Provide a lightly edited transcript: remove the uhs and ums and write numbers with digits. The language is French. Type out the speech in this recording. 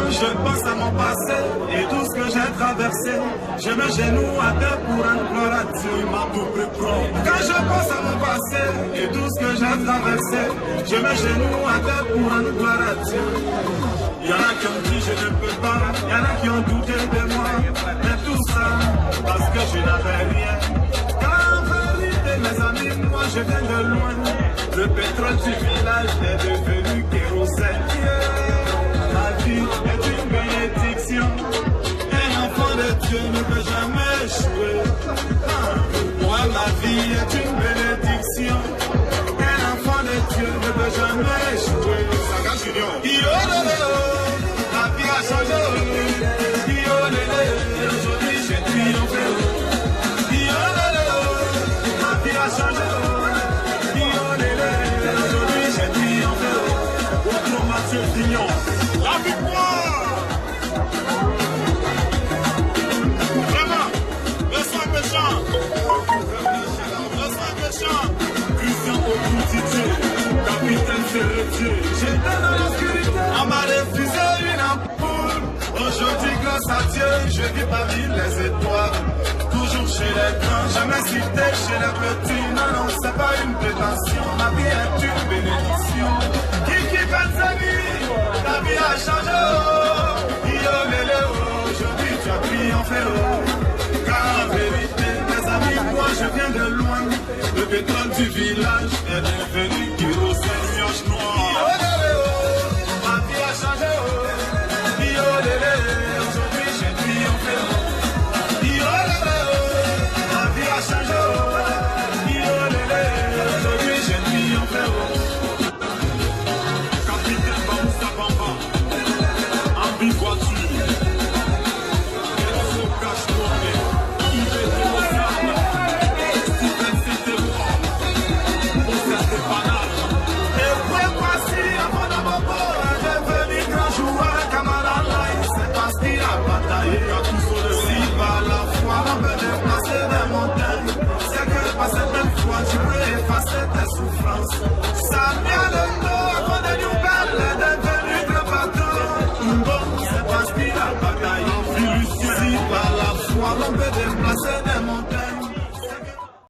Quand je pense à mon passé et tout ce que j'ai traversé, je me genoux à terre pour rendre gloire à Dieu, ma double propre. Quand je pense à mon passé et tout ce que j'ai traversé, je me genoux à terre pour rendre gloire à Dieu. Il y en a qui ont dit je ne peux pas, il y en a qui ont douté de moi, mais tout ça parce que je n'avais rien. Car en vérité, mes amis, moi je viens de loin. Le pétrole du village est devenu kérosène. Ma vie est une bénédiction. Un enfant de Dieu ne peut jamais échouer. Moi, ma vie est une bénédiction. Un enfant de Dieu ne peut jamais échouer. Saga Junior. Ma vie a changé. Aujourd'hui, j'ai triomphé. Ma vie a changé. Aujourd'hui, j'ai triomphé. Contre Mathieu Dignon. La victoire! Vraiment, le sang méchant. Le sang méchant. Christian Okoutitier, capitaine Ferretier. J'étais dans l'obscurité, on m'a refusé une ampoule. Aujourd'hui, grâce à Dieu, je vis parmi les étoiles. Toujours chez les grands, jamais cité chez les petits. Non, non, c'est pas une prétention. Ma vie est une bénédiction. Kiki Benzani, ta vie a changé. Aujourd'hui, tu as triomphé. Car en vérité, mes amis, moi je viens de loin. Le pétrole du village est devenu kérosène mioche noire. Ma vie a changé. Aujourd'hui, j'ai triomphé. Ma vie a changé. Aujourd'hui, j'ai triomphé. Capitaine Bamoussa Bamba, en bivoiture. Kéroso cache-noir, Yves Tolosane, Steven Cité-Roi, Moses Dépannage. Et pour passer avant d'abord, j'ai venu grand joueur, camarade live. C'est parce qu'il a bataillé à tout sur le cible à la fois. On peut déplacer des montagnes. C'est que par cette même fois, tu peux effacer tes souffrances. Ça vient de